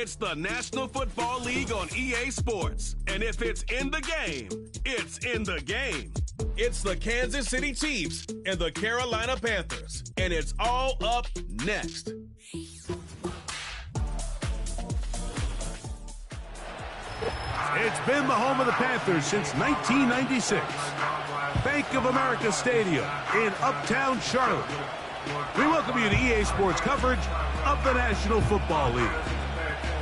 It's the National Football League on EA Sports. And if it's in the game, it's in the game. It's the Kansas City Chiefs and the Carolina Panthers. And it's all up next. It's been the home of the Panthers since 1996. Bank of America Stadium in Uptown Charlotte. We welcome you to EA Sports coverage of the National Football League.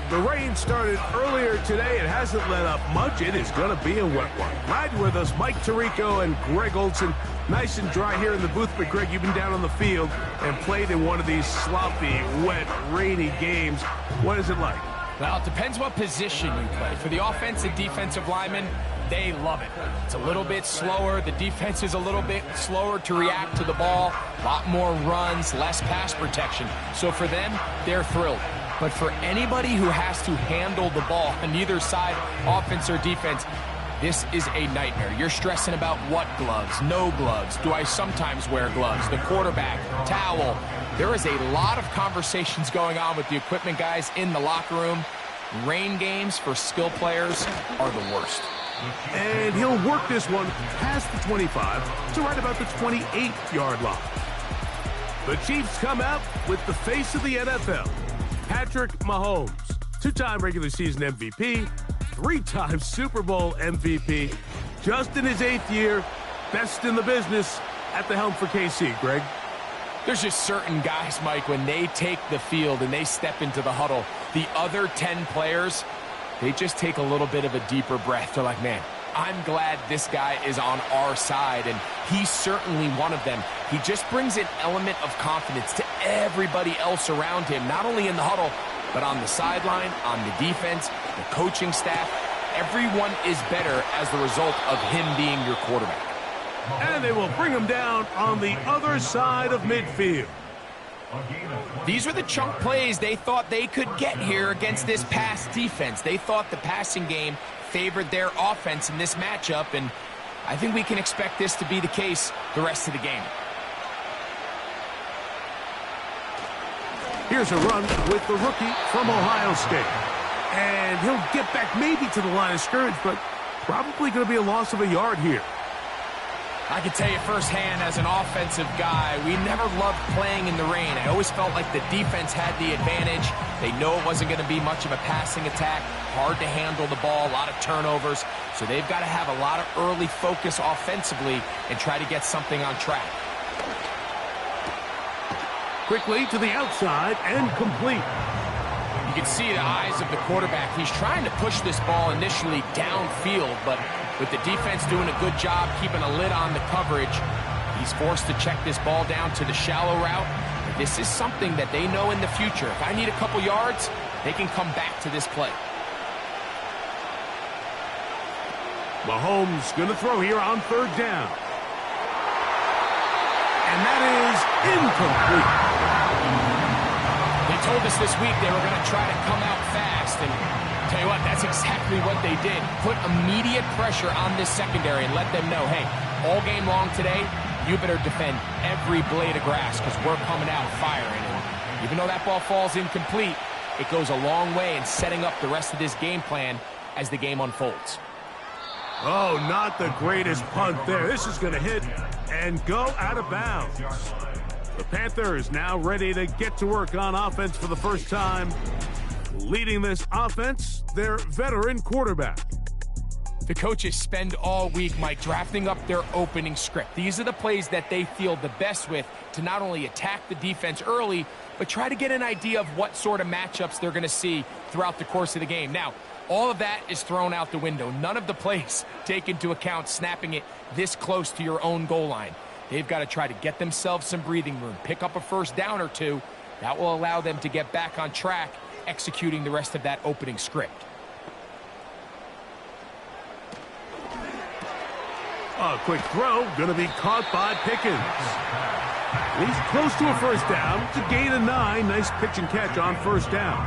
The rain started earlier today. It hasn't let up much. It is going to be a wet one. Glad you're with us, Mike Tirico and Greg Olson. Nice and dry here in the booth. But, Greg, you've been down on the field and played in one of these sloppy, wet, rainy games. What is it like? Well, it depends what position you play. For the offensive defensive linemen, they love it. It's a little bit slower. The defense is a little bit slower to react to the ball. A lot more runs, less pass protection. So for them, they're thrilled. But for anybody who has to handle the ball on either side, offense or defense, this is a nightmare. You're stressing about what gloves, no gloves. Do I sometimes wear gloves? The quarterback, towel. There is a lot of conversations going on with the equipment guys in the locker room. Rain games for skill players are the worst. And he'll work this one past the 25 to right about the 28-yard line. The Chiefs come out with the face of the NFL, Patrick Mahomes, two-time regular season MVP, three-time Super Bowl MVP, just in his 8th year, best in the business at the helm for KC. Greg? There's just certain guys, Mike, when they take the field and they step into the huddle, the other 10 players, they just take a little bit of a deeper breath. They're like, man, I'm glad this guy is on our side, and he's certainly one of them. He just brings an element of confidence to everybody else around him, not only in the huddle, but on the sideline, on the defense, the coaching staff. Everyone is better as the result of him being your quarterback. And they will bring him down on the other side of midfield. These are the chunk plays they thought they could get here against this pass defense. They thought the passing game favored their offense in this matchup, and I think we can expect this to be the case the rest of the game. Here's a run with the rookie from Ohio State. And he'll get back maybe to the line of scrimmage, but probably going to be a loss of a yard here. I can tell you firsthand, as an offensive guy, we never loved playing in the rain. I always felt like the defense had the advantage. They know it wasn't going to be much of a passing attack, hard to handle the ball, a lot of turnovers. So they've got to have a lot of early focus offensively and try to get something on track. Quickly to the outside and complete. You can see the eyes of the quarterback. He's trying to push this ball initially downfield, but with the defense doing a good job keeping a lid on the coverage, he's forced to check this ball down to the shallow route. This is something that they know in the future. If I need a couple yards, they can come back to this play. Mahomes going to throw here on 3rd down. And that is incomplete. They told us this week they were going to try to come out fast, and tell you what, that's exactly what they did. Put immediate pressure on this secondary and let them know, hey, all game long today, you better defend every blade of grass because we're coming out firing. And even though that ball falls incomplete, it goes a long way in setting up the rest of this game plan as the game unfolds. Oh, not the greatest punt there. This is going to hit and go out of bounds. The Panthers now ready to get to work on offense for the first time. Leading this offense, their veteran quarterback. The coaches spend all week, Mike, drafting up their opening script. These are the plays that they feel the best with to not only attack the defense early, but try to get an idea of what sort of matchups they're going to see throughout the course of the game. Now, all of that is thrown out the window. None of the plays take into account snapping it this close to your own goal line. They've got to try to get themselves some breathing room, pick up a first down or two. That will allow them to get back on track, executing the rest of that opening script. A quick throw, going to be caught by Pickens. He's close to a first down. It's a gain of 9. Nice pitch and catch on first down.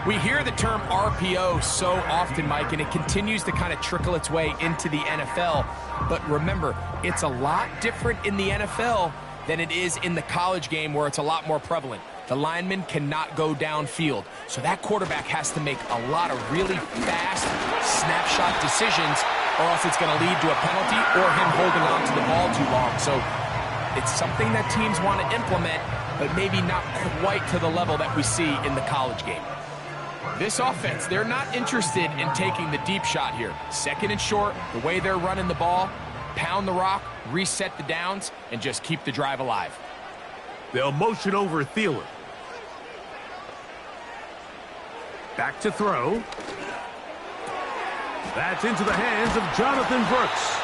We hear the term RPO so often, Mike, and it continues to kind of trickle its way into the NFL. But remember, it's a lot different in the NFL than it is in the college game where it's a lot more prevalent. The lineman cannot go downfield. So that quarterback has to make a lot of really fast snapshot decisions, or else it's going to lead to a penalty or him holding on to the ball too long. So it's something that teams want to implement, but maybe not quite to the level that we see in the college game. This offense, they're not interested in taking the deep shot here. Second and short, the way they're running the ball, pound the rock, reset the downs, and just keep the drive alive. They'll motion over Thielen. Back to throw. That's into the hands of Jonathan Brooks.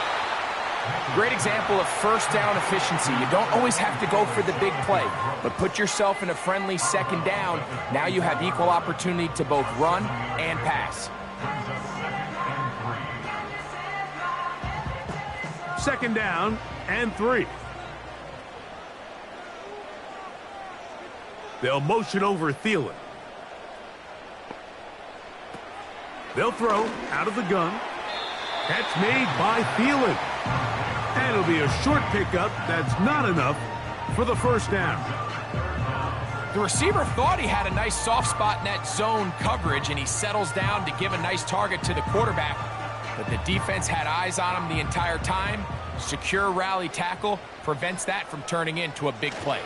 Great example of first down efficiency. You don't always have to go for the big play, but put yourself in a friendly second down. Now you have equal opportunity to both run and pass. Second down and 3. They'll motion over Thielen. They'll throw out of the gun. Catch made by Thielen. And it'll be a short pickup that's not enough for the first down. The receiver thought he had a nice soft spot in that zone coverage, and he settles down to give a nice target to the quarterback. But the defense had eyes on him the entire time. Secure rally tackle prevents that from turning into a big play.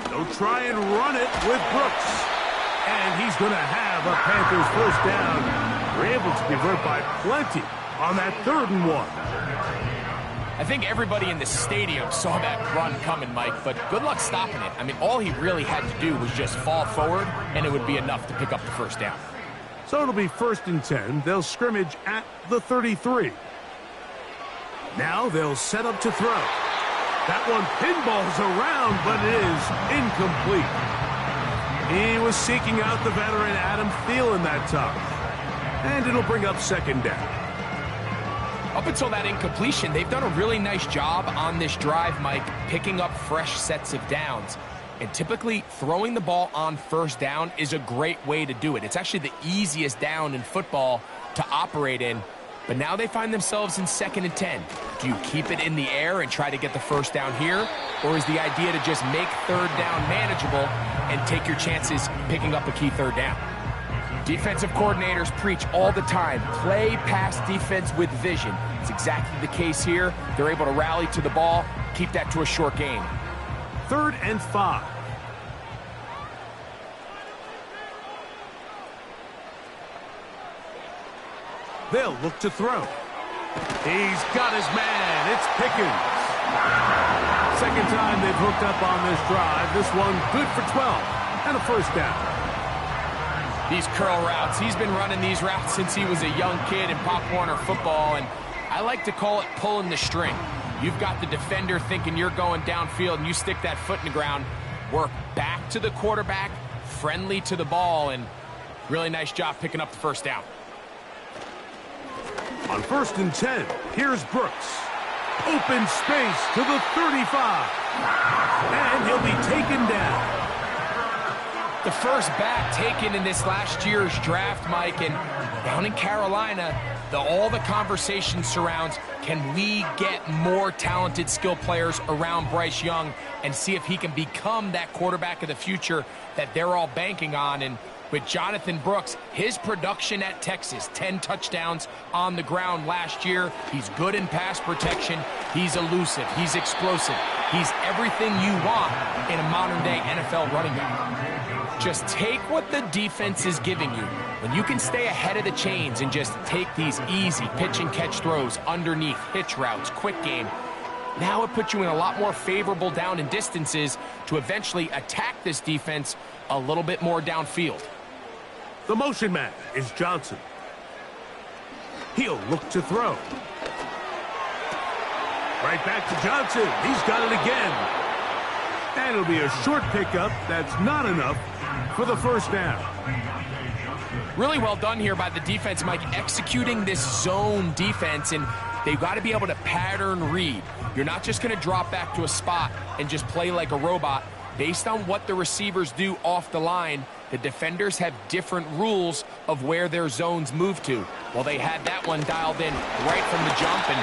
They'll try and run it with Brooks. And he's going to have a Panthers first down. They're able to convert by plenty on that 3rd and 1. I think everybody in the stadium saw that run coming, Mike, but good luck stopping it. I mean, all he really had to do was just fall forward, and it would be enough to pick up the first down. So it'll be 1st and 10. They'll scrimmage at the 33. Now they'll set up to throw. That one pinballs around, but it is incomplete. He was seeking out the veteran Adam Thielen that time. And it'll bring up 2nd down. Up until that incompletion, they've done a really nice job on this drive, Mike, picking up fresh sets of downs. And typically, throwing the ball on 1st down is a great way to do it. It's actually the easiest down in football to operate in. But now they find themselves in 2nd and 10. Do you keep it in the air and try to get the first down here? Or is the idea to just make 3rd down manageable and take your chances picking up a key 3rd down? Defensive coordinators preach all the time, play pass defense with vision. It's exactly the case here. They're able to rally to the ball, keep that to a short gain. 3rd and 5. They'll look to throw. He's got his man. It's Pickens. 2nd time they've hooked up on this drive. This one good for 12 and a first down. These curl routes, he's been running these routes since he was a young kid in Pop Warner football, and I like to call it pulling the string. You've got the defender thinking you're going downfield, and you stick that foot in the ground, work back to the quarterback, friendly to the ball, and really nice job picking up the first down. On 1st and 10, here's Brooks. Open space to the 35. And he'll be taken down. The first back taken in this last year's draft, Mike, and down in Carolina, all the conversation surrounds, can we get more talented skill players around Bryce Young and see if he can become that quarterback of the future that they're all banking on? And with Jonathan Brooks, his production at Texas, 10 touchdowns on the ground last year. He's good in pass protection. He's elusive. He's explosive. He's everything you want in a modern-day NFL running back. Just take what the defense is giving you. When you can stay ahead of the chains and just take these easy pitch-and-catch throws underneath, hitch routes, quick game, now it puts you in a lot more favorable down and distances to eventually attack this defense a little bit more downfield. The motion man is Johnson. He'll look to throw. Right back to Johnson. He's got it again. And it'll be a short pickup that's not enough for the first down. Really well done here by the defense, Mike, executing this zone defense, and they've got to be able to pattern read. You're not just going to drop back to a spot and just play like a robot. Based on what the receivers do off the line, the defenders have different rules of where their zones move to. Well, they had that one dialed in right from the jump, and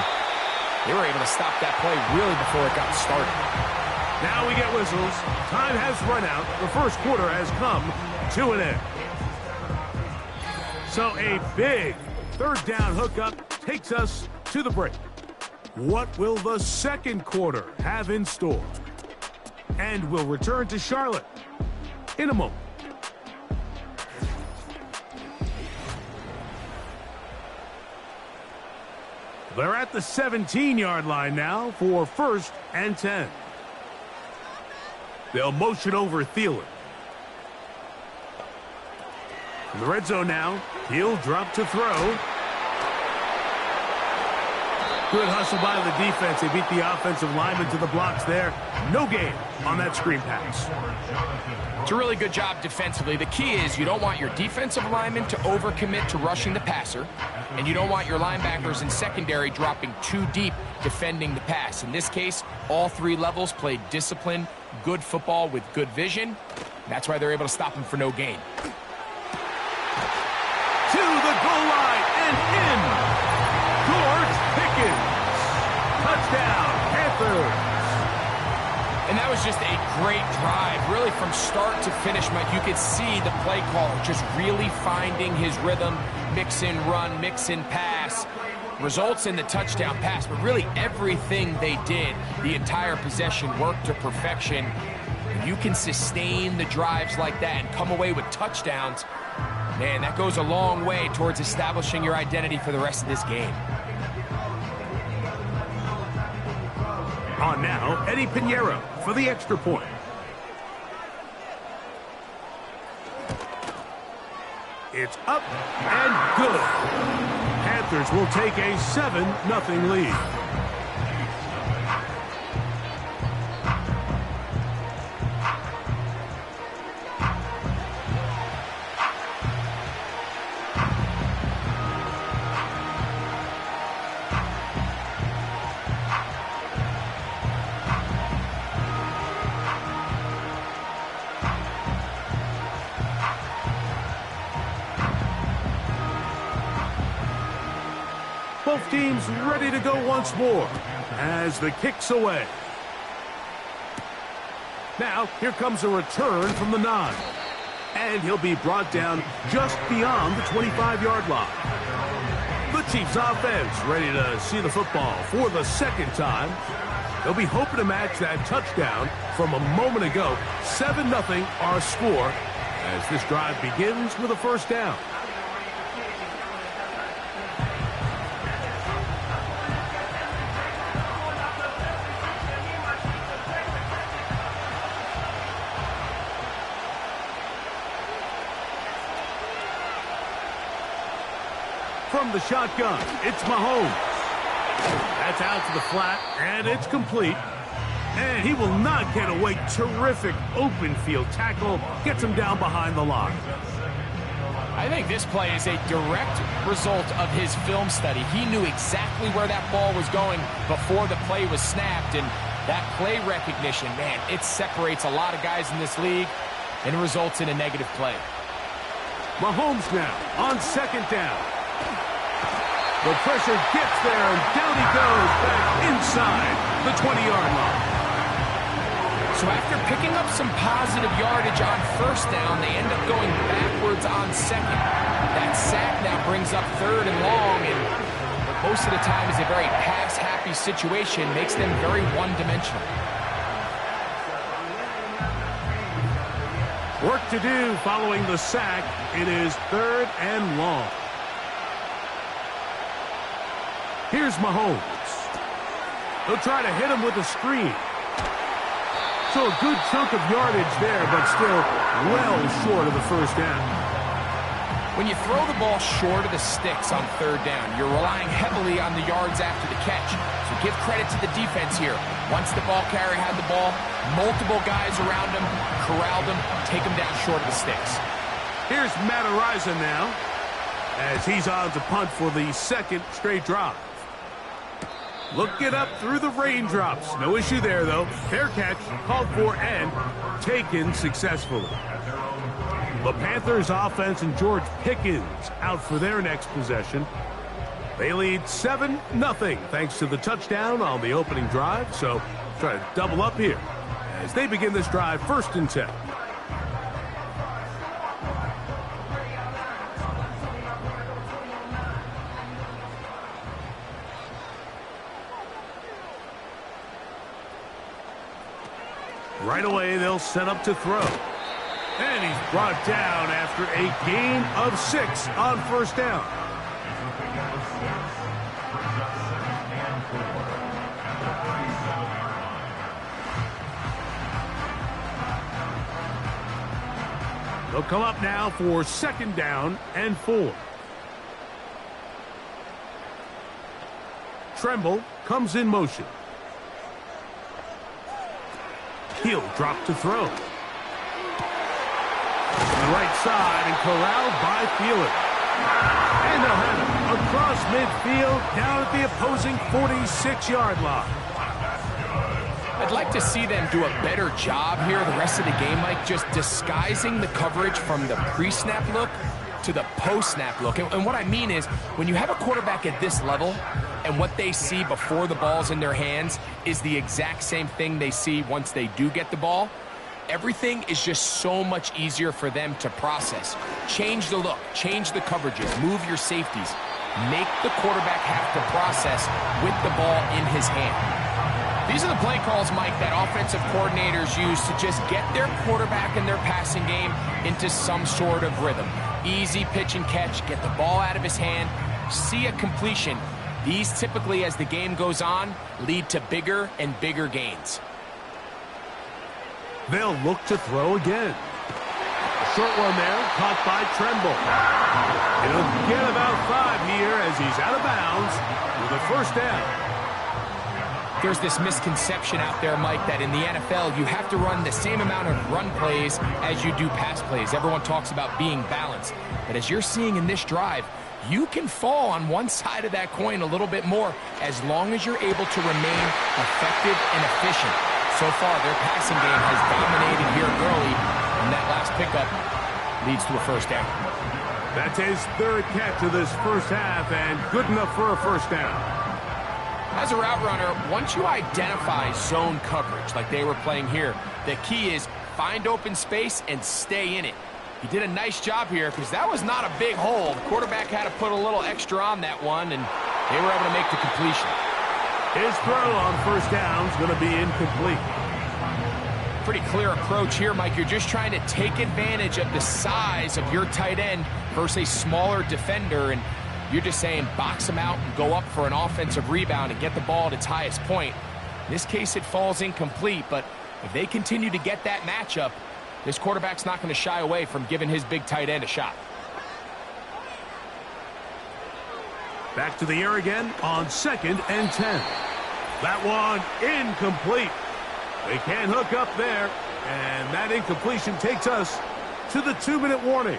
they were able to stop that play really before it got started. Now we get whistles. Time has run out. The first quarter has come to an end. So a big third down hookup takes us to the break. What will the second quarter have in store? And we'll return to Charlotte in a moment. They're at the 17-yard line now for 1st and 10. They'll motion over Thielen. In the red zone now, he'll drop to throw. Good hustle by the defense. They beat the offensive lineman to the blocks there. No gain on that screen pass. It's a really good job defensively. The key is you don't want your defensive lineman to overcommit to rushing the passer, and you don't want your linebackers in secondary dropping too deep defending the pass. In this case, all three levels played disciplined, good football with good vision. That's why they're able to stop him for no gain. To the goal line and in. George Pickens. Touchdown, Panthers. And that was just a great drive, really from start to finish, Mike. You could see the play caller just really finding his rhythm, mix in run, mix in pass. Results in the touchdown pass, but really everything they did, the entire possession worked to perfection. You can sustain the drives like that and come away with touchdowns. Man, that goes a long way towards establishing your identity for the rest of this game. On now, Eddie Pinheiro for the extra point. It's up and good. Panthers will take a 7-0 lead. Both teams ready to go once more as the kick's away. Now, here comes a return from the 9. And he'll be brought down just beyond the 25-yard line. The Chiefs offense ready to see the football for the second time. They'll be hoping to match that touchdown from a moment ago. 7-0 our score as this drive begins with a first down. From the shotgun, it's Mahomes. That's out to the flat, and it's complete. And he will not get away. Terrific open field tackle. Gets him down behind the line. I think this play is a direct result of his film study. He knew exactly where that ball was going before the play was snapped. And that play recognition, man, it separates a lot of guys in this league and results in a negative play. Mahomes now on second down. The pressure gets there, and down he goes back inside the 20-yard line. So after picking up some positive yardage on first down, they end up going backwards on second. That sack now brings up third and long, and most of the time is a very pass-happy situation, makes them very one-dimensional. Work to do following the sack. It is third and long. Here's Mahomes. He'll try to hit him with a screen. So a good chunk of yardage there, but still well short of the first down. When you throw the ball short of the sticks on third down, you're relying heavily on the yards after the catch. So give credit to the defense here. Once the ball carrier had the ball, multiple guys around him, corralled him, take him down short of the sticks. Here's Matt Araiza now, as he's on to punt for the second straight drive. Looking up through the raindrops. No issue there, though. Fair catch, called for, and taken successfully. The Panthers offense and George Pickens out for their next possession. They lead 7-0 thanks to the touchdown on the opening drive. So try to double up here as they begin this drive 1st and 10. Right away, they'll set up to throw. And he's brought down after a gain of 6 on 1st down. They'll come up now for 2nd down and 4. Tremble comes in motion. He'll drop to throw. On the right side and corralled by Thielen. And they'll have it across midfield down at the opposing 46-yard line. I'd like to see them do a better job here the rest of the game, Mike, just disguising the coverage from the pre-snap look to the post-snap look. And what I mean is, when you have a quarterback at this level and what they see before the ball's in their hands is the exact same thing they see once they do get the ball, everything is just so much easier for them to process. Change the look, change the coverages, move your safeties. Make the quarterback have to process with the ball in his hand. These are the play calls, Mike, that offensive coordinators use to just get their quarterback and their passing game into some sort of rhythm. Easy pitch and catch, get the ball out of his hand, see a completion. These typically, as the game goes on, lead to bigger and bigger gains. They'll look to throw again. Short one there, caught by Tremble. It'll get about 5 here as he's out of bounds with a 1st down. There's this misconception out there, Mike, that in the NFL you have to run the same amount of run plays as you do pass plays. Everyone talks about being balanced. But as you're seeing in this drive, you can fall on one side of that coin a little bit more as long as you're able to remain effective and efficient. So far, their passing game has dominated here early, and that last pickup leads to a 1st down. That's his 3rd catch of this 1st half, and good enough for a 1st down. As a route runner, once you identify zone coverage like they were playing here, the key is find open space and stay in it. He did a nice job here because that was not a big hole. The quarterback had to put a little extra on that one, and they were able to make the completion. His throw on 1st down is going to be incomplete. Pretty clear approach here, Mike. You're just trying to take advantage of the size of your tight end versus a smaller defender, and you're just saying box him out and go up for an offensive rebound and get the ball at its highest point. In this case, it falls incomplete, but if they continue to get that matchup, this quarterback's not going to shy away from giving his big tight end a shot. Back to the air again on 2nd and 10. That one incomplete. They can't hook up there, and that incompletion takes us to the 2-minute warning.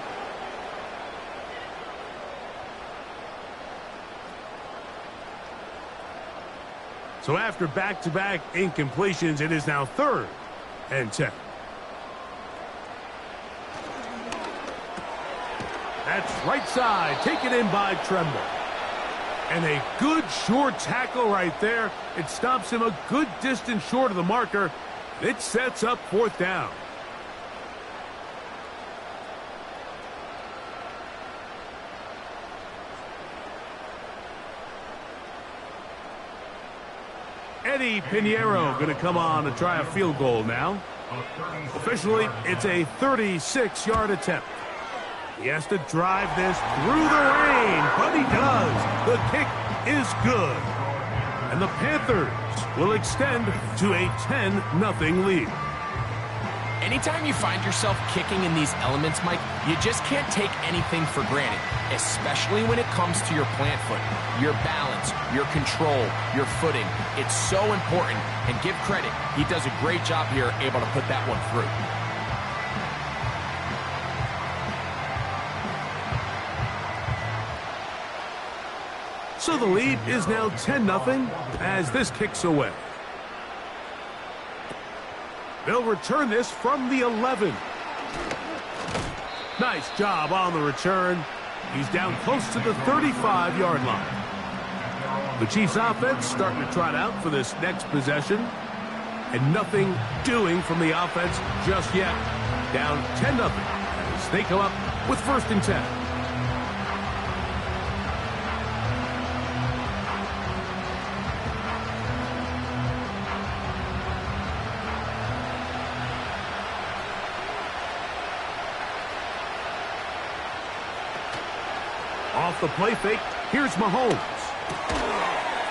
So after back-to-back incompletions, it is now 3rd and 10. That's right side, taken in by Tremble. And a good short tackle right there. It stops him a good distance short of the marker. It sets up 4th down. Eddie Pinheiro going to come on to try a field goal now. Officially, it's a 36-yard attempt. He has to drive this through the rain, but he does. The kick is good. And the Panthers will extend to a 10-0 lead. Anytime you find yourself kicking in these elements, Mike, you just can't take anything for granted, especially when it comes to your plant foot, your balance, your control, your footing. It's so important, and give credit. He does a great job here able to put that one through. So the lead is now 10-0 as this kicks away. They'll return this from the 11. Nice job on the return. He's down close to the 35-yard line. The Chiefs offense starting to trot out for this next possession. And nothing doing from the offense just yet. Down 10-0 as they come up with 1st and 10. Off the play fake, here's Mahomes.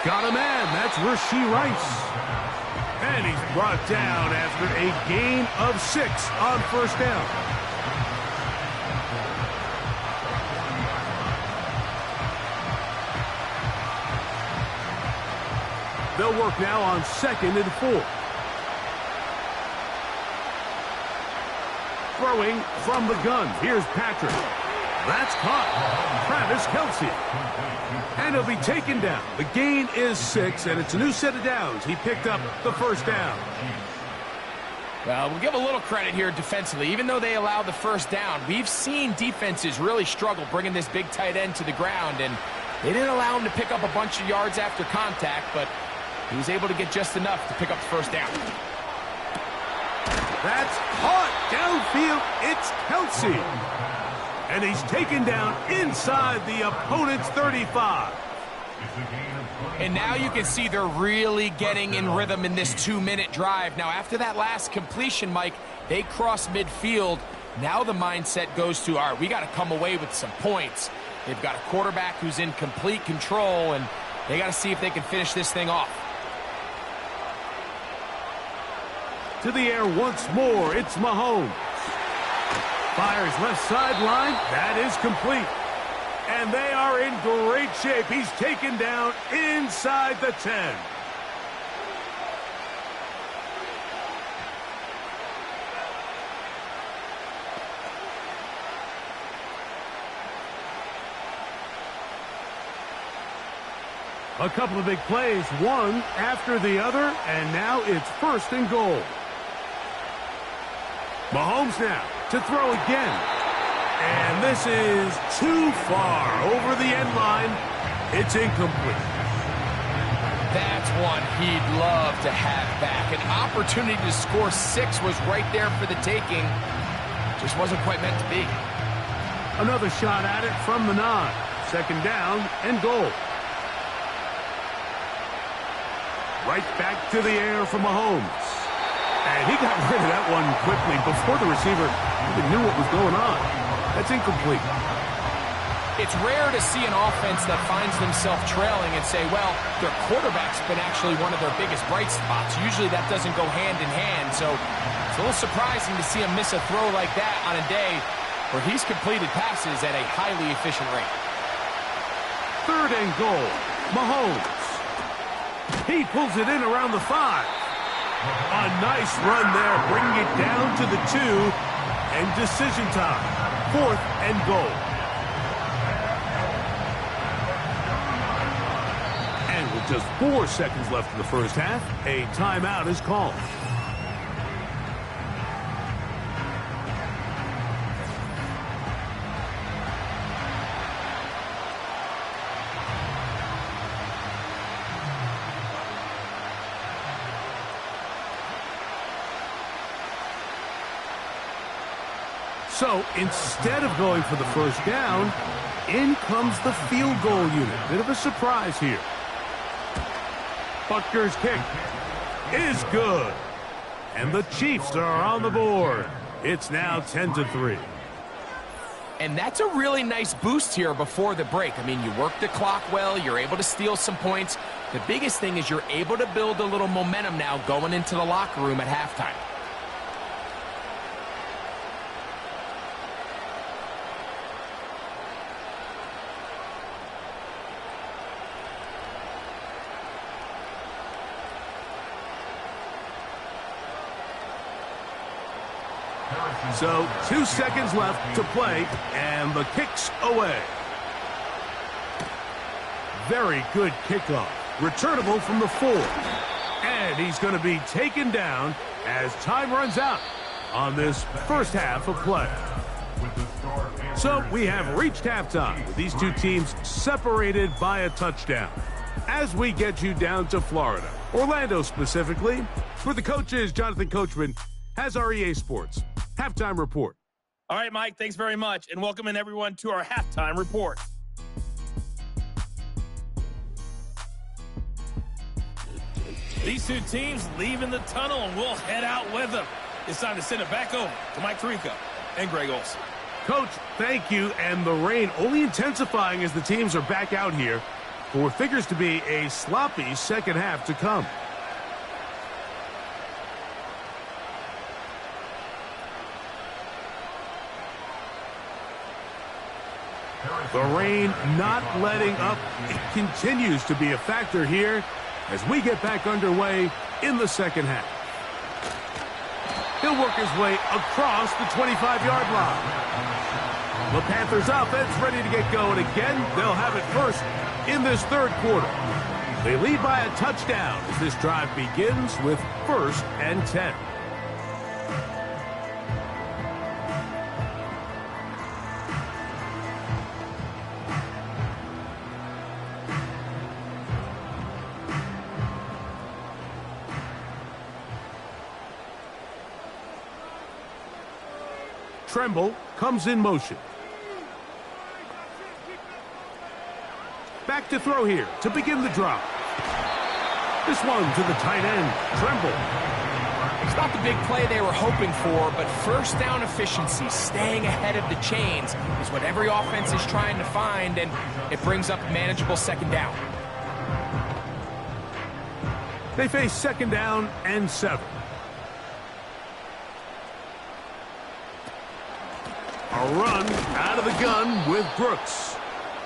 Got a man, that's Rashee Rice. And he's brought down after a gain of 6 on 1st down. They'll work now on 2nd and 4. Throwing from the gun, here's Patrick. That's caught. Travis Kelce. And he'll be taken down. The gain is 6, and it's a new set of downs. He picked up the 1st down. Well, we'll give a little credit here defensively. Even though they allowed the 1st down, we've seen defenses really struggle bringing this big tight end to the ground, and they didn't allow him to pick up a bunch of yards after contact, but he was able to get just enough to pick up the 1st down. That's caught downfield. It's Kelce. And he's taken down inside the opponent's 35. And now you can see they're really getting in rhythm in this 2-minute drive. Now, after that last completion, Mike, they cross midfield. Now the mindset goes to, all right, we got to come away with some points. They've got a quarterback who's in complete control, and they got to see if they can finish this thing off. To the air once more, it's Mahomes. Fires left sideline. That is complete. And they are in great shape. He's taken down inside the 10. A couple of big plays, one after the other, and now it's 1st and goal. Mahomes now to throw again. And this is too far over the end line. It's incomplete. That's one he'd love to have back. An opportunity to score 6 was right there for the taking. Just wasn't quite meant to be. Another shot at it from the 9. 2nd down and goal. Right back to the air for Mahomes. And he got rid of that one quickly before the receiver even knew what was going on. That's incomplete. It's rare to see an offense that finds themselves trailing and say, well, their quarterback's been actually one of their biggest bright spots. Usually that doesn't go hand in hand, so it's a little surprising to see him miss a throw like that on a day where he's completed passes at a highly efficient rate. 3rd and goal. Mahomes. He pulls it in around the 5. A nice run there, bringing it down to the 2, and decision time. 4th and goal. And with just 4 seconds left in the 1st half, a timeout is called. So instead of going for the 1st down, in comes the field goal unit. Bit of a surprise here. Butker's kick is good. And the Chiefs are on the board. It's now 10-3. And that's a really nice boost here before the break. I mean, you work the clock well, you're able to steal some points. The biggest thing is you're able to build a little momentum now going into the locker room at halftime. So 2 seconds left to play, and the kick's away. Very good kickoff. Returnable from the 4. And he's going to be taken down as time runs out on this 1st half of play. So we have reached halftime with these two teams separated by a touchdown. As we get you down to Florida, Orlando specifically, For the coaches, Jonathan Coachman has our EA Sports Halftime Report. All right, Mike, thanks very much, and welcome in everyone to our Halftime Report. These two teams leaving the tunnel, and we'll head out with them. It's time to send it back over to Mike Tirico and Greg Olson. Coach, thank you, and the rain only intensifying as the teams are back out here for what figures to be a sloppy second half to come. The rain not letting up. It continues to be a factor here as we get back underway in the second half. He'll work his way across the 25-yard line. The Panthers offense ready to get going again. They'll have it first in this third quarter. They lead by a touchdown as this drive begins with 1st and 10. Tremble comes in motion. Back to throw here to begin the drive. This one to the tight end, Tremble. It's not the big play they were hoping for, but first down efficiency, staying ahead of the chains, is what every offense is trying to find, and it brings up a manageable second down. They face second down and 7. A run out of the gun with Brooks.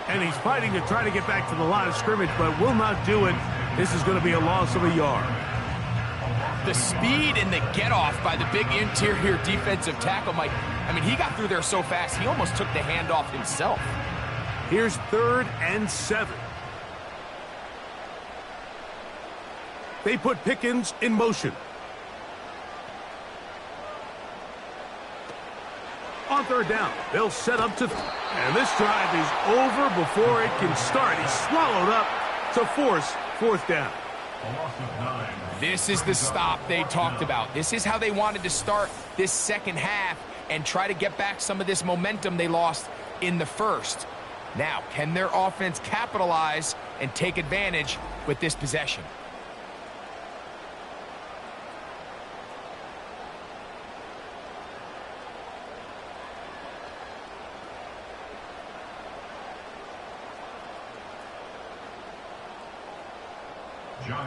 And he's fighting to try to get back to the line of scrimmage, but will not do it. This is going to be a loss of a yard. The speed and the get-off by the big interior defensive tackle, Mike. I mean, he got through there so fast, he almost took the handoff himself. Here's 3rd and 7. They put Pickens in motion. On 3rd down, they'll set up to... And this drive is over before it can start. He's swallowed up to force 4th down. This is the stop they talked about. This is how they wanted to start this second half and try to get back some of this momentum they lost in the first. Now, can their offense capitalize and take advantage with this possession?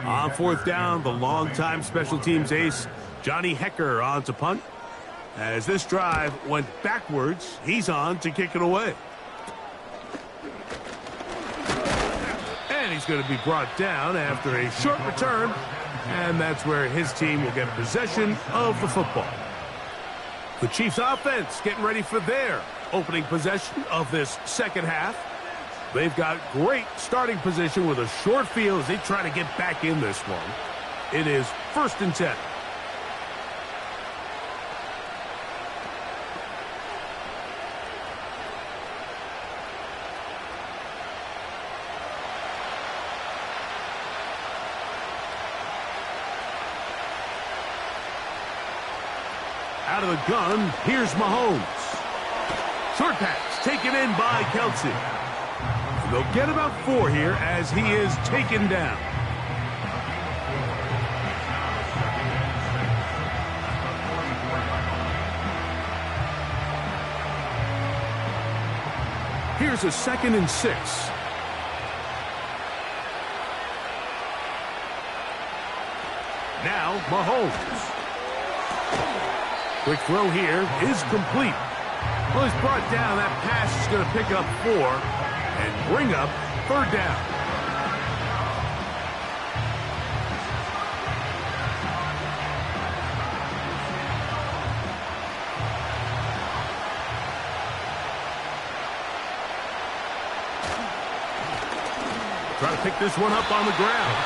On 4th down, the longtime special teams ace, Johnny Hecker, on to punt. As this drive went backwards, he's on to kick it away. And he's going to be brought down after a short return, and that's where his team will get possession of the football. The Chiefs offense getting ready for their opening possession of this second half. They've got great starting position with a short field as they try to get back in this one. It is 1st and 10. Out of the gun, here's Mahomes. Short pass taken in by Kelsey. They'll get about 4 here as he is taken down. Here's a 2nd and 6. Now Mahomes. Quick throw here is complete. Well, he's brought down. That pass is going to pick up 4. And bring up 3rd down. Try to pick this one up on the ground.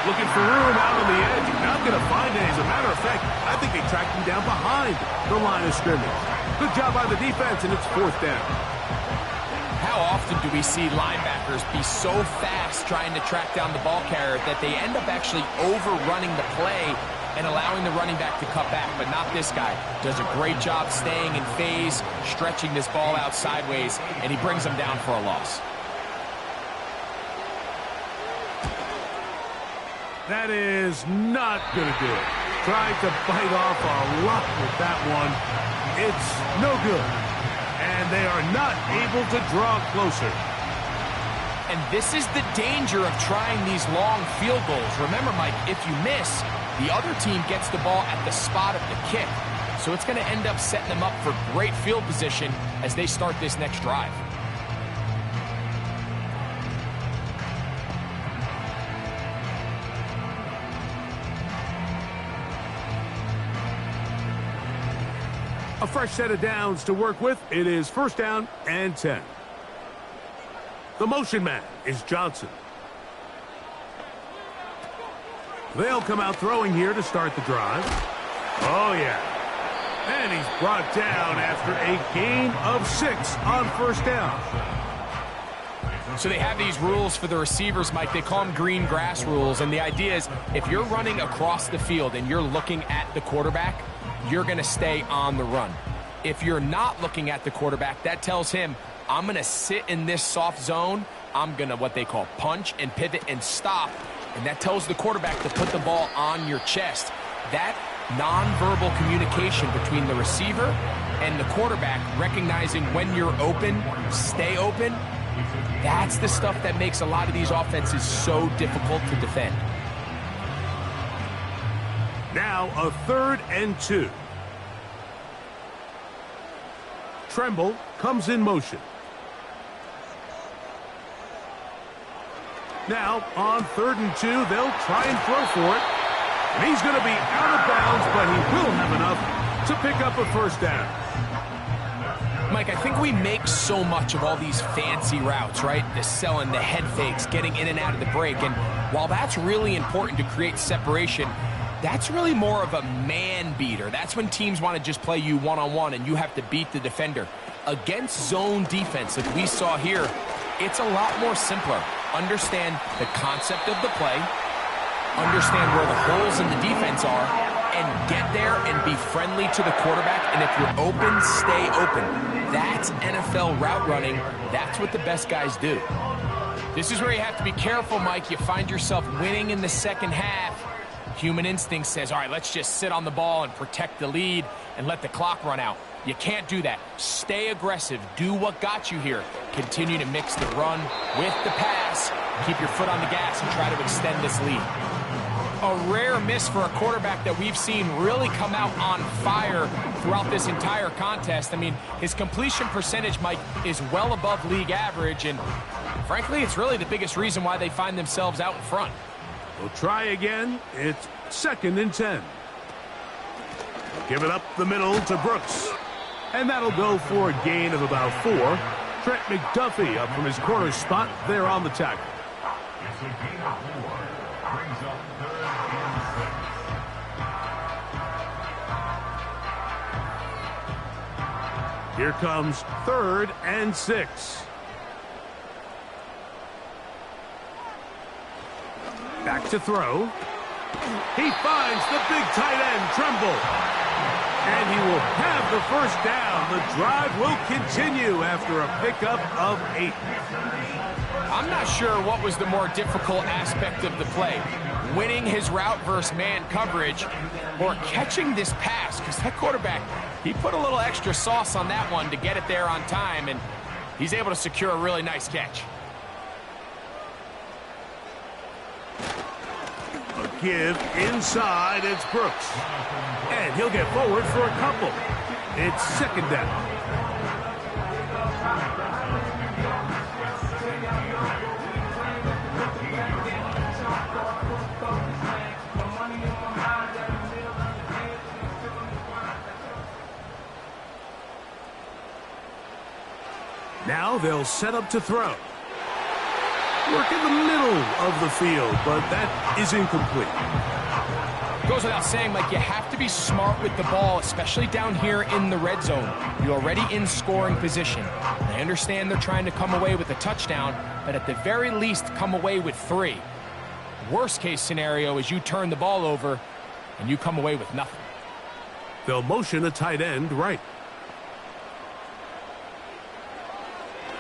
Looking for room out on the edge. Not going to find it. As a matter of fact, I think they tracked him down behind the line of scrimmage. Good job by the defense, and it's 4th down. How how often do we see linebackers be so fast trying to track down the ball carrier that they end up actually overrunning the play and allowing the running back to cut back, but not this guy. Does a great job staying in phase, stretching this ball out sideways, and he brings them down for a loss. That is not going to do it. Tried to bite off a lot with that one. It's no good. And they are not able to draw closer. And this is the danger of trying these long field goals. Remember, Mike, if you miss, the other team gets the ball at the spot of the kick. So it's going to end up setting them up for great field position as they start this next drive. A fresh set of downs to work with. It is 1st down and 10. The motion man is Johnson. They'll come out throwing here to start the drive. Oh, yeah. And he's brought down after a gain of 6 on 1st down. So they have these rules for the receivers, Mike. They call them green grass rules. And the idea is if you're running across the field and you're looking at the quarterback, you're going to stay on the run. If you're not looking at the quarterback, that tells him, I'm going to sit in this soft zone. I'm going to what they call punch and pivot and stop. And that tells the quarterback to put the ball on your chest. That nonverbal communication between the receiver and the quarterback, recognizing when you're open, stay open, that's the stuff that makes a lot of these offenses so difficult to defend. Now a 3rd and 2. Tremble comes in motion. Now on 3rd and 2, they'll try and throw for it. And he's going to be out of bounds, but he will have enough to pick up a 1st down. Mike, I think we make so much of all these fancy routes, right? The selling, the head fakes, getting in and out of the break. And while that's really important to create separation, that's really more of a man beater. That's when teams want to just play you one-on-one and you have to beat the defender. Against zone defense, like we saw here, it's a lot more simpler. Understand the concept of the play, understand where the holes in the defense are, and get there and be friendly to the quarterback. And if you're open, stay open. That's NFL route running. That's what the best guys do. This is where you have to be careful, Mike. You find yourself winning in the second half. Human instinct says, all right, let's just sit on the ball and protect the lead and let the clock run out. You can't do that. Stay aggressive. Do what got you here. Continue to mix the run with the pass. Keep your foot on the gas and try to extend this lead. A rare miss for a quarterback that we've seen really come out on fire throughout this entire contest. I mean, his completion percentage, Mike, is well above league average, and frankly, it's really the biggest reason why they find themselves out in front. We'll try again. It's 2nd and 10. Give it up the middle to Brooks. And that'll go for a gain of about 4. Trent McDuffie up from his corner spot there on the tackle. It's a gain of 4. Brings up 3rd and 6. Here comes 3rd and 6. Back to throw. He finds the big tight end, Tremble. And he will have the 1st down. The drive will continue after a pickup of 8. I'm not sure what was the more difficult aspect of the play. Winning his route versus man coverage or catching this pass, because that quarterback, he put a little extra sauce on that one to get it there on time, and he's able to secure a really nice catch. A give inside, it's Brooks. And he'll get forward for a couple. It's 2nd down. Now they'll set up to throw. Work in the middle of the field, but that is incomplete. Goes without saying, Mike, you have to be smart with the ball, especially down here in the red zone. You're already in scoring position. I understand they're trying to come away with a touchdown, but at the very least, come away with 3. Worst case scenario is you turn the ball over and you come away with nothing. They'll motion a tight end right.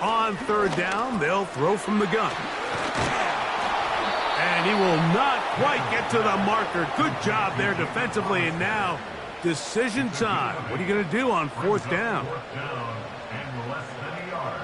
On third down, they'll throw from the gun. And he will not quite get to the marker. Good job there defensively. And now, decision time. What are you going to do on fourth down? Fourth down and less than a yard.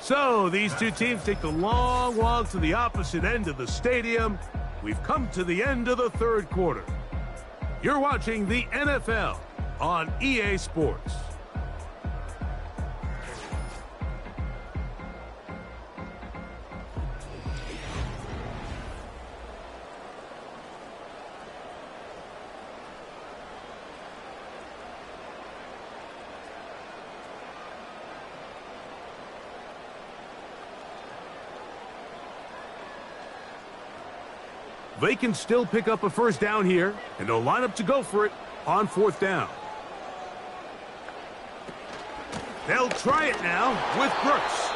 So these two teams take the long walk to the opposite end of the stadium. We've come to the end of the third quarter. You're watching the NFL on EA Sports. They can still pick up a first down here, and they'll line up to go for it on fourth down. They'll try it now with Brooks.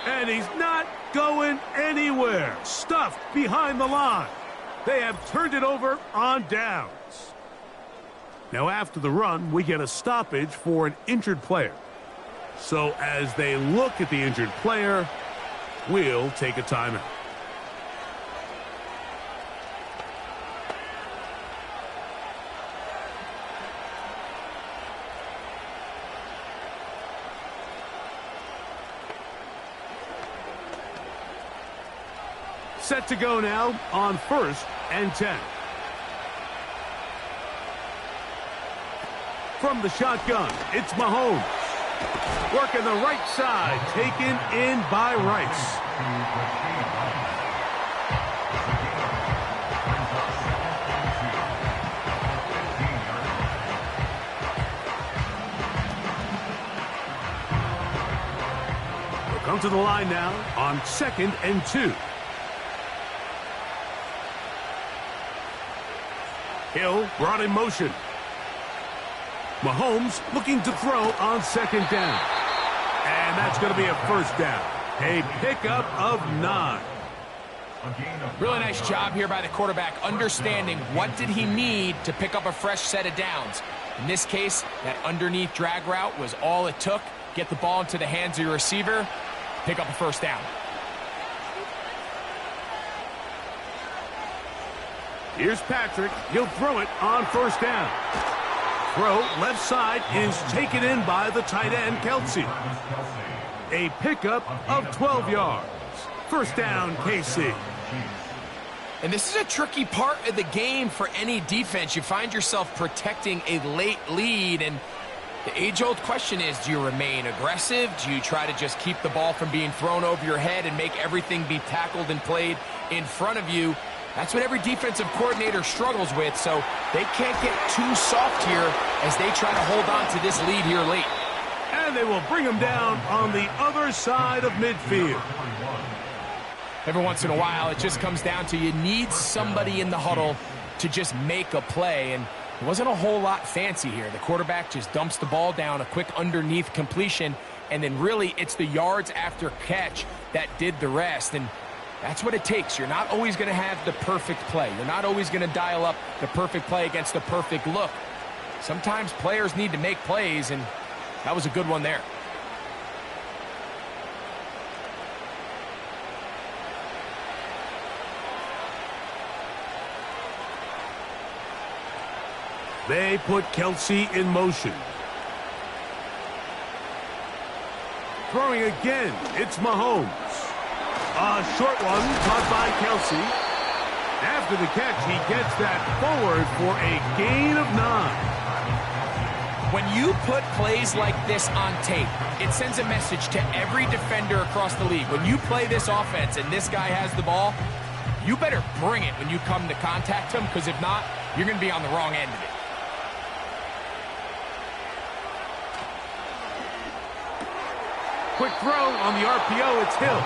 And he's not going anywhere. Stuffed behind the line. They have turned it over on downs. Now after the run, we get a stoppage for an injured player. So as they look at the injured player, we'll take a timeout. Set to go now on 1st and 10. From the shotgun, it's Mahomes. Working the right side, taken in by Rice. We'll come to the line now on 2nd and 2. Hill brought in motion. Mahomes looking to throw on 2nd down. And that's going to be a first down. A pickup of 9. Really nice job here by the quarterback, understanding what did he need to pick up a fresh set of downs. In this case, that underneath drag route was all it took. Get the ball into the hands of your receiver, pick up a first down. Here's Patrick. He'll throw it on 1st down. Throw left side is taken in by the tight end, Kelsey. A pickup of 12 yards. First down, KC. And this is a tricky part of the game for any defense. You find yourself protecting a late lead, and the age-old question is, do you remain aggressive? Do you try to just keep the ball from being thrown over your head and make everything be tackled and played in front of you? That's what every defensive coordinator struggles with, so they can't get too soft here as they try to hold on to this lead here late. And they will bring him down on the other side of midfield. Every once in a while, it just comes down to you need somebody in the huddle to just make a play, and it wasn't a whole lot fancy here. The quarterback just dumps the ball down, a quick underneath completion, and then really it's the yards after catch that did the rest, and that's what it takes. You're not always going to have the perfect play. You're not always going to dial up the perfect play against the perfect look. Sometimes players need to make plays, and that was a good one there. They put Kelsey in motion. Throwing again, it's Mahomes. A short one caught by Kelsey. After the catch, he gets that forward for a gain of 9. When you put plays like this on tape, it sends a message to every defender across the league. When you play this offense and this guy has the ball, you better bring it when you come to contact him, because if not, you're going to be on the wrong end of it. Quick throw on the RPO. It's Hill.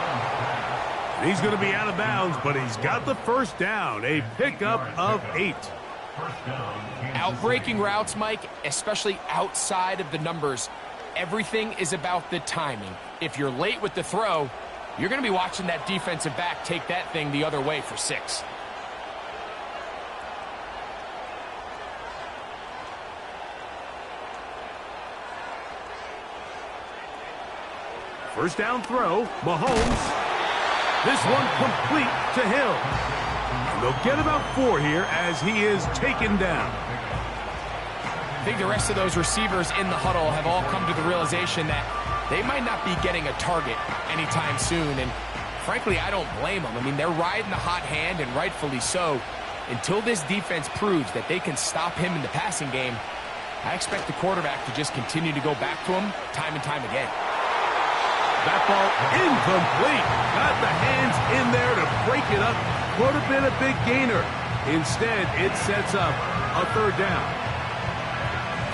And he's going to be out of bounds, but he's got the first down. A pickup of 8. Outbreaking routes, Mike, especially outside of the numbers, everything is about the timing. If you're late with the throw, you're going to be watching that defensive back take that thing the other way for 6. First down throw, Mahomes. This one complete to Hill. And they'll get about 4 here as he is taken down. I think the rest of those receivers in the huddle have all come to the realization that they might not be getting a target anytime soon. And frankly, I don't blame them. I mean, they're riding the hot hand, and rightfully so. Until this defense proves that they can stop him in the passing game, I expect the quarterback to just continue to go back to him time and time again. That ball incomplete. Got the hands in there to break it up. Would have been a big gainer. Instead, it sets up a 3rd down.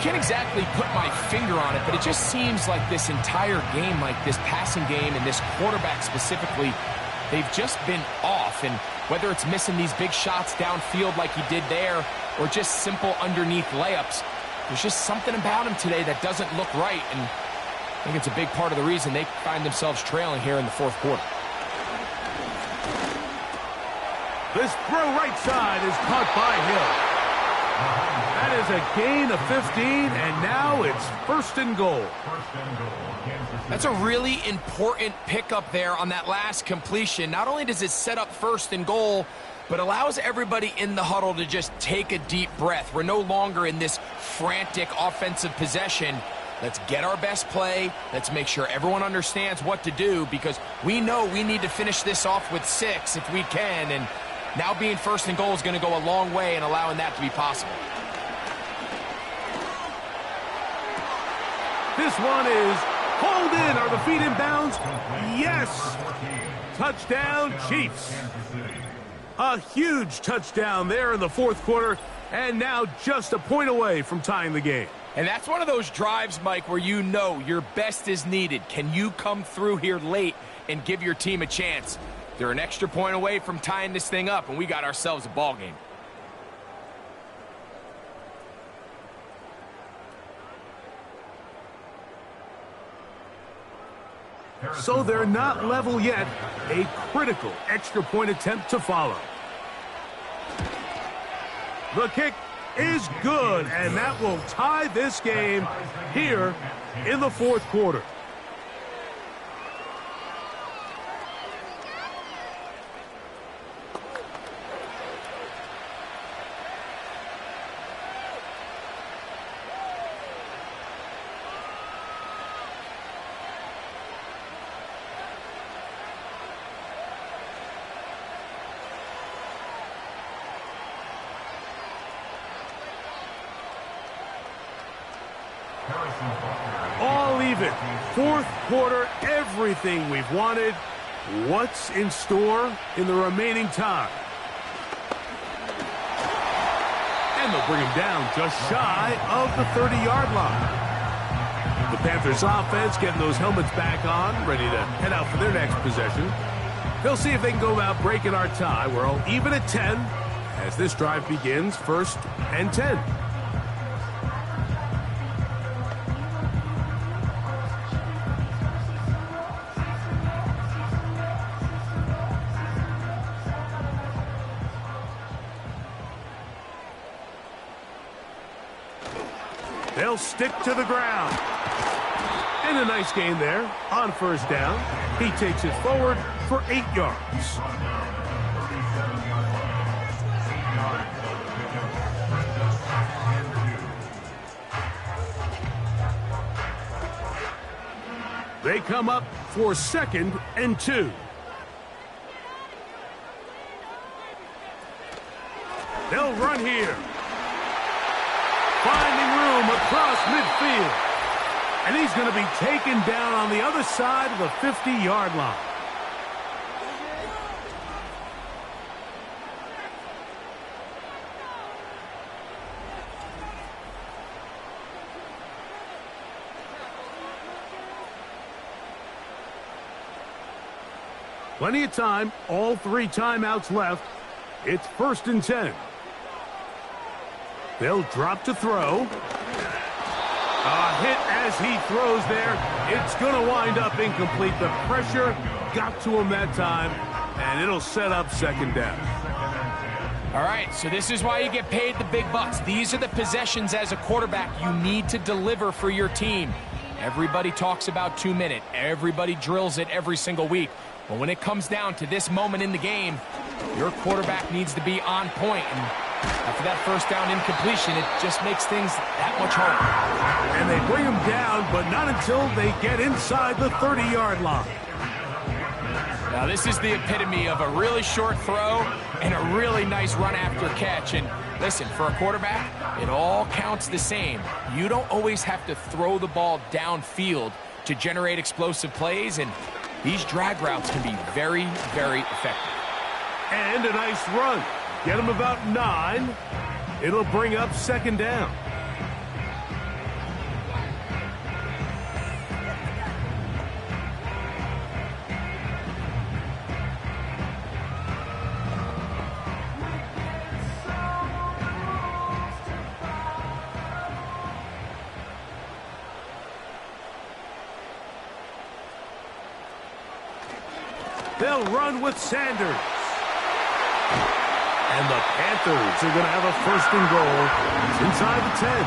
Can't exactly put my finger on it, but it just seems like this entire game, like this passing game and this quarterback specifically, they've just been off. And whether it's missing these big shots downfield like he did there or just simple underneath layups, there's just something about him today that doesn't look right. And I think it's a big part of the reason they find themselves trailing here in the 4th quarter. This throw right side is caught by Hill. That is a gain of 15, and now it's 1st and goal. That's a really important pickup there on that last completion. Not only does it set up 1st and goal, but allows everybody in the huddle to just take a deep breath. We're no longer in this frantic offensive possession. Let's get our best play. Let's make sure everyone understands what to do, because we know we need to finish this off with 6 if we can. And now being 1st and goal is going to go a long way in allowing that to be possible. This one is hauled in. Are the feet in bounds? Yes. Touchdown, Chiefs. A huge touchdown there in the 4th quarter, and now just a point away from tying the game. And that's one of those drives, Mike, where you know your best is needed. Can you come through here late and give your team a chance? They're an extra point away from tying this thing up, and we got ourselves a ball game. So they're not level yet. A critical extra point attempt to follow. The kick is good, and that will tie this game here in the 4th quarter. All even. 4th quarter, everything we've wanted. What's in store in the remaining time? And they'll bring him down just shy of the 30-yard line. The Panthers offense getting those helmets back on, ready to head out for their next possession. They'll see if they can go about breaking our tie. We're all even at 10 as this drive begins, 1st and 10. They'll stick to the ground. And a nice gain there on 1st down. He takes it forward for 8 yards. They come up for 2nd and 2. They'll run here. Finding room across midfield. And he's going to be taken down on the other side of the 50-yard line. Plenty of time, all 3 timeouts left. It's 1st and 10. They'll drop to throw. A hit as he throws there. It's going to wind up incomplete. The pressure got to him that time, and it'll set up 2nd down. All right, so this is why you get paid the big bucks. These are the possessions as a quarterback you need to deliver for your team. Everybody talks about 2-minute. Everybody drills it every single week. But when it comes down to this moment in the game, your quarterback needs to be on point. And after that 1st down incompletion, it just makes things that much harder. And they bring him down, but not until they get inside the 30-yard line. Now, this is the epitome of a really short throw and a really nice run after catch. And listen, for a quarterback, it all counts the same. You don't always have to throw the ball downfield to generate explosive plays, and these drag routes can be very, very effective. And a nice run. Get him about 9. It'll bring up 2nd down. They'll run with Sanders. And the Panthers are going to have a 1st and goal. It's inside the 10.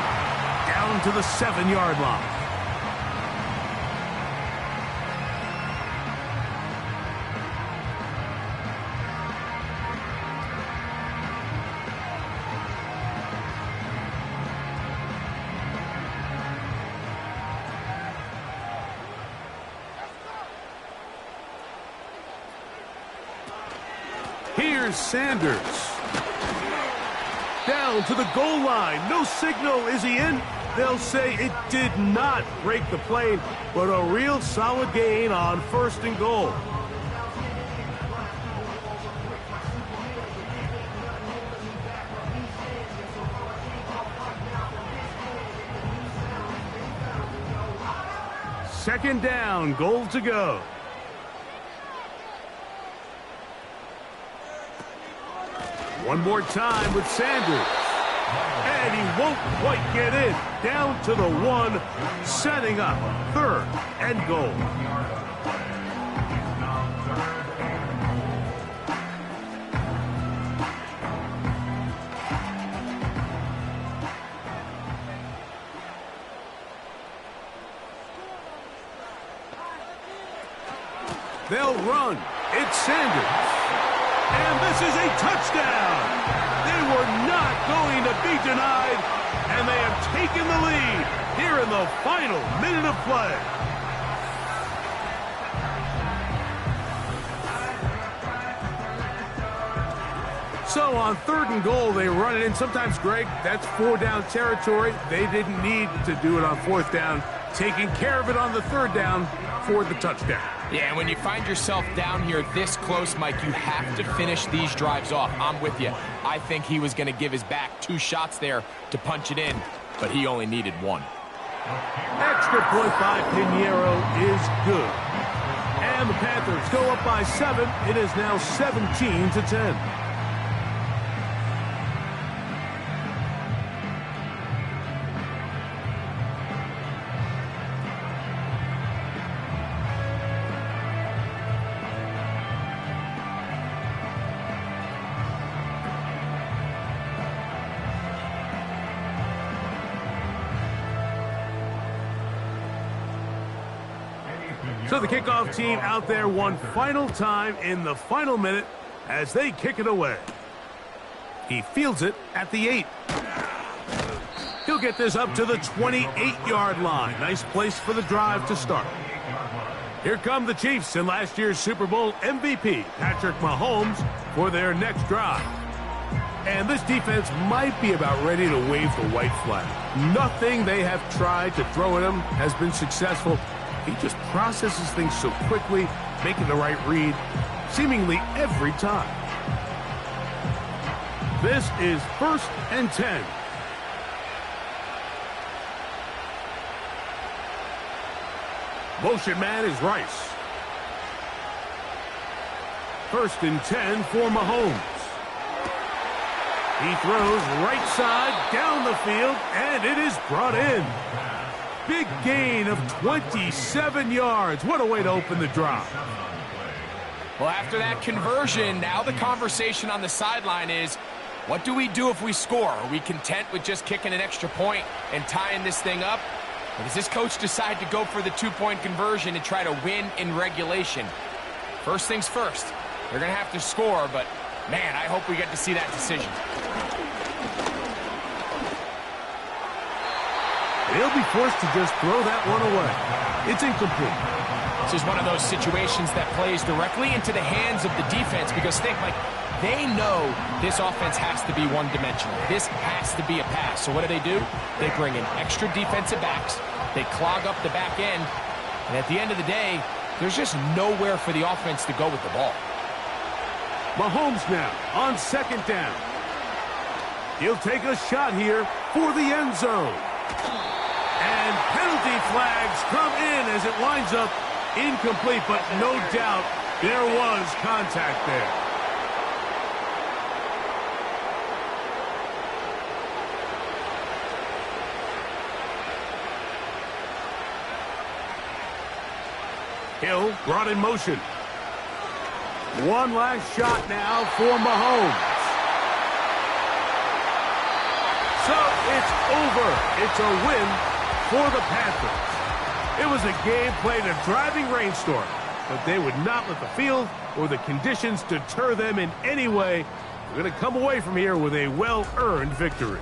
Down to the 7-yard line. Here's Sanders. Down to the goal line. No signal. Is he in? They'll say it did not break the plane, but a real solid gain on 1st and goal. Second down, goal to go. One more time with Sanders. And he won't quite get in. Down to the 1, setting up 3rd and goal. They'll run. It's Sanders. And this is a touchdown. They were not going to be denied, and they have taken the lead here in the final minute of play. So on 3rd and goal, they run it in. Sometimes, Greg, that's 4-down territory. They didn't need to do it on 4th down, taking care of it on the 3rd down for the touchdown. Yeah, and when you find yourself down here this close, Mike, you have to finish these drives off. I'm with you. I think he was going to give his back 2 shots there to punch it in, but he only needed 1. Extra point by Pinheiro is good. And the Panthers go up by 7. It is now 17-10. So the kickoff team out there one final time in the final minute as they kick it away. He fields it at the 8. He'll get this up to the 28-yard line. Nice place for the drive to start. Here come the Chiefs and last year's Super Bowl MVP, Patrick Mahomes, for their next drive. And this defense might be about ready to wave the white flag. Nothing they have tried to throw at him has been successful. He just processes things so quickly, making the right read, seemingly every time. This is 1st and 10. Motion man is Rice. First and 10 for Mahomes. He throws right side down the field, and it is brought in. Big gain of 27 yards. What a way to open the drive. Well, after that conversion, now the conversation on the sideline is, what do we do if we score? Are we content with just kicking an extra point and tying this thing up? Or does this coach decide to go for the two-point conversion and try to win in regulation? First things first, they're going to have to score, but man, I hope we get to see that decision. They'll be forced to just throw that one away. It's incomplete. This is one of those situations that plays directly into the hands of the defense because they know this offense has to be one-dimensional. This has to be a pass. So what do? They bring in extra defensive backs. They clog up the back end. And at the end of the day, there's just nowhere for the offense to go with the ball. Mahomes now on second down. He'll take a shot here for the end zone. And penalty flags come in as it winds up incomplete, but no doubt there was contact there. Hill brought in motion. One last shot now for Mahomes. So it's over. It's a win for the Panthers. It was a game played in a driving rainstorm, but they would not let the field or the conditions deter them in any way. They're going to come away from here with a well-earned victory.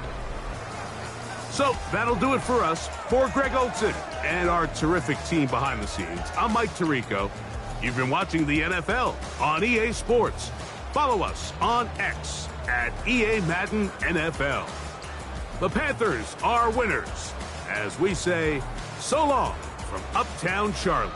So that'll do it for us. For Greg Olson and our terrific team behind the scenes, I'm Mike Tirico. You've been watching the NFL on EA Sports. Follow us on X at EA Madden NFL. The Panthers are winners, as we say, so long from Uptown Charlotte.